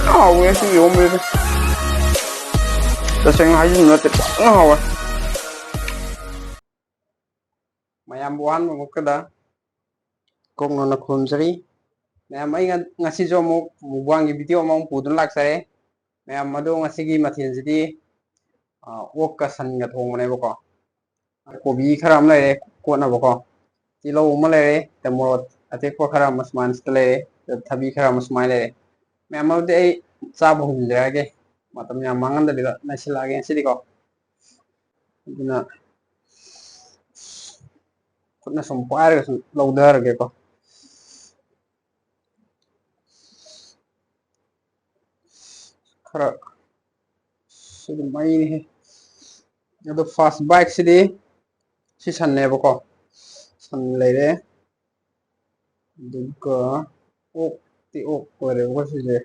하고 좀 요물고 tasheng hajin na tip hawa mayam buan mo kada kong na khunjari mayam ai ngasi jo mo buang gi video mo pudun laksare mayam madu ngasi gi mathin jidi wok ka san ga thong ne bako kobi kharam le ko na bako tilo ma le temorot ate ko kharam masman stale thabi kharam masmai le mayam ma de cha bu hum jage matam ya mangan da na silage sidi ko aduna khutna som pair ga lawdar ge ko khara sidi mai ni ado fast bike sidi si san ne bako san le re duka ok ti ok ko re ko si je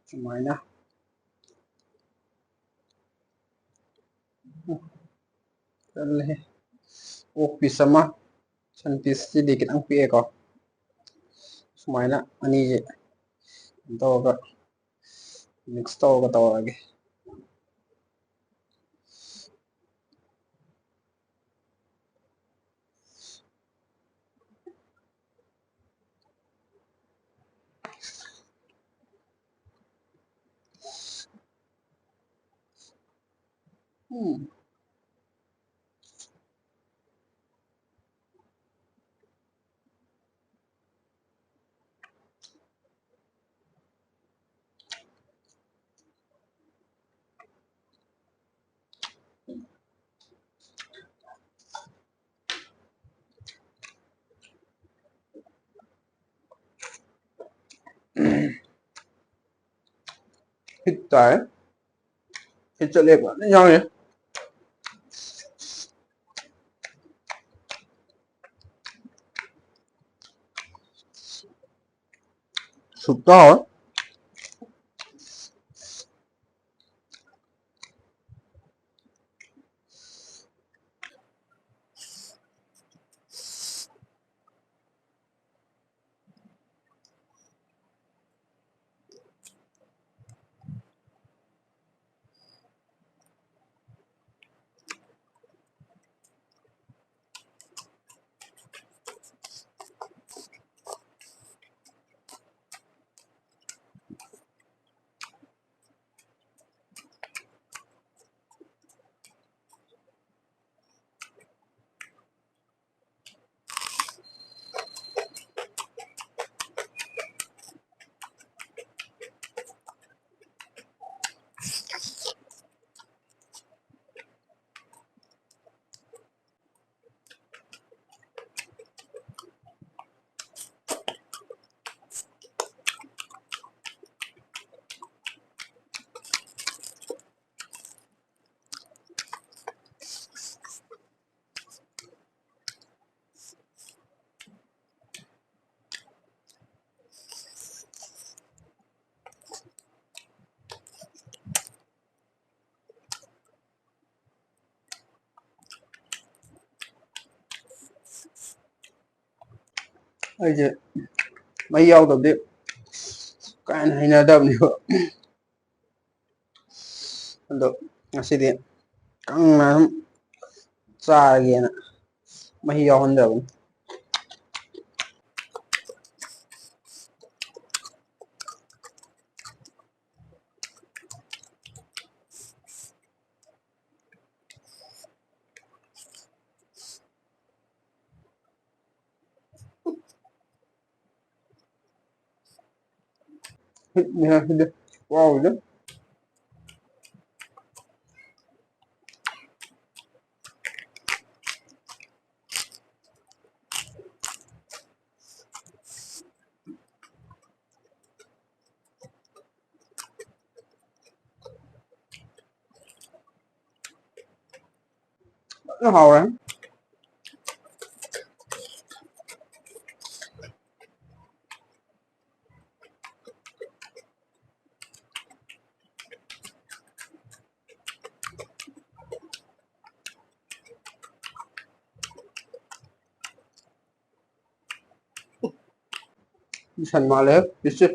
sumaina le ok pisama san pis sidi kitang pi ko sumaina ani je to ga mix to ga to age hit tai hit chale ba nyang ye sụp to ai je mai yaw da de kan haina da ni ba ando ngasidi kang na cha ge na mai yaw hon da hit ni ha hit wow de nó hầu rồi san ma le biết chứ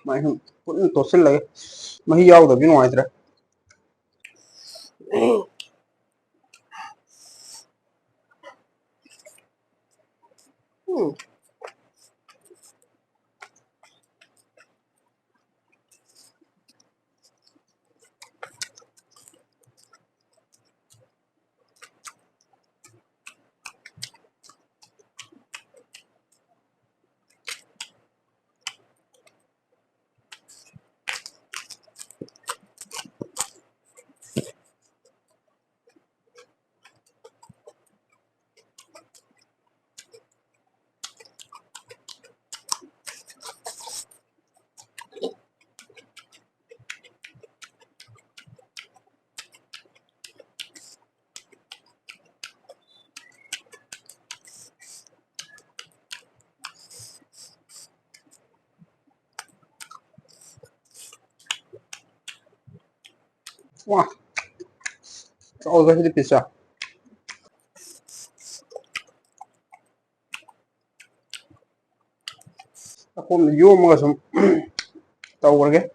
ꯁꯨꯃꯥꯏꯅ ꯁꯨꯝ ꯄꯨꯟꯅ ꯇꯣꯠꯁꯤꯜꯂꯒ ꯃꯍꯤ ꯌꯥꯎꯗꯕꯗꯤ ꯅꯨꯡꯉꯥꯏꯇ꯭ꯔꯦ. Wah, all the pizza. Aku yomga sum tawrge.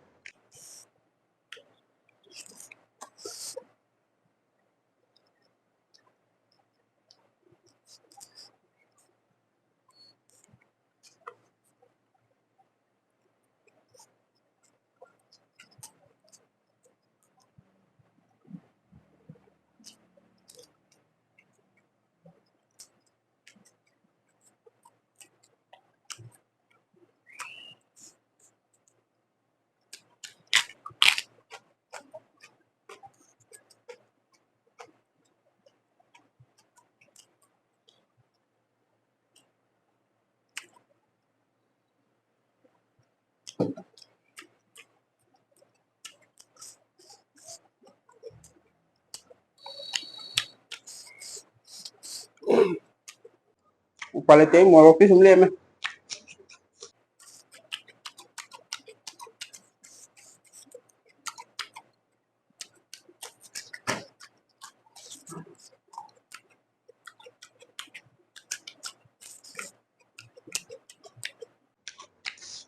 Palete morok sum leme.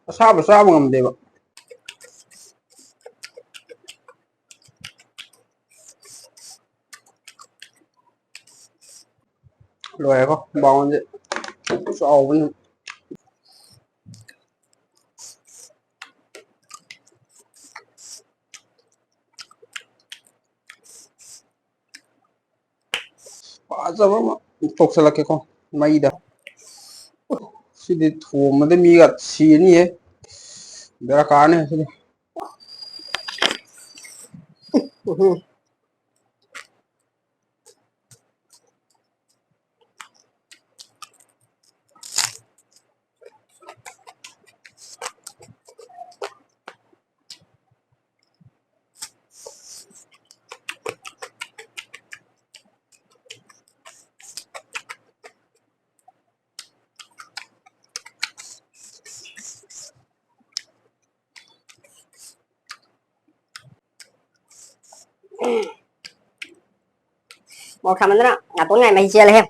Asaba saba ngamdeba. Loyako bawon je. Sawen. Fazaba ma toksalake ko maida. Sidi thomade miga sini he. Bera kane sidi. Một thằng nó là tối ngày mày chia lại em.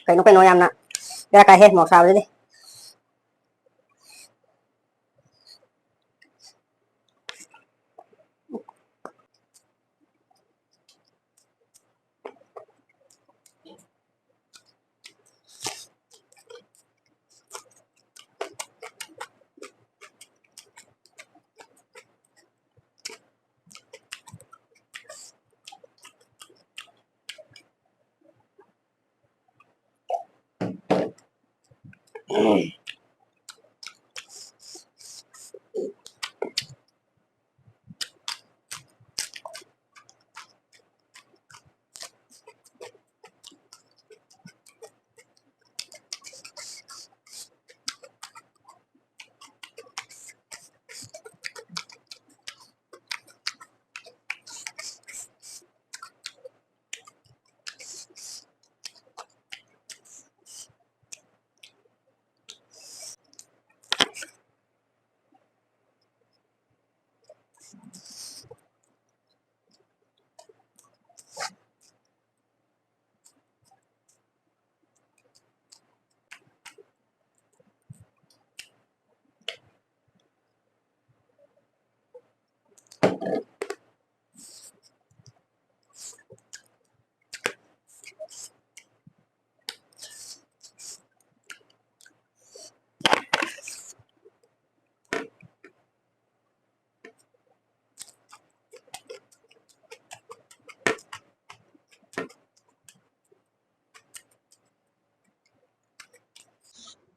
Cái nó nói em nè. Ra cái hết một sao đấy đi.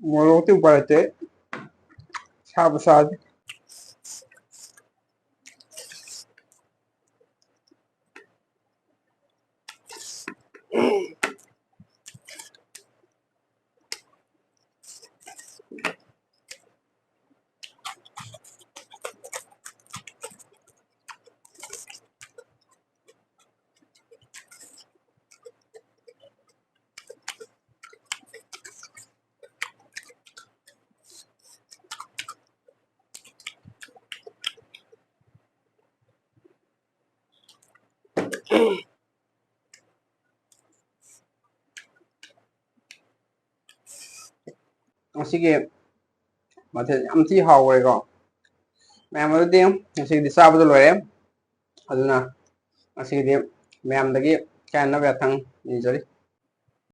मोरोक ऊपर रहते साब साद ꯑꯁꯤꯒꯤ ꯃꯊꯦꯜ ꯌꯥꯝ ꯊꯤ ꯍꯥꯎꯈ꯭ꯔꯦꯀꯣ ꯃꯌꯥꯝ ꯑꯗꯨꯗꯤ ꯉꯁꯤꯒꯤꯗꯤ ꯆꯥꯕꯗ ꯂꯣꯏꯔꯦ ꯑꯗꯨꯅ ꯉꯁꯤꯒꯤꯗꯤ ꯃꯌꯥꯝꯗꯒꯤ ꯀꯥꯏꯅꯕ ꯌꯥꯊꯪ ꯅꯤꯖꯔꯤ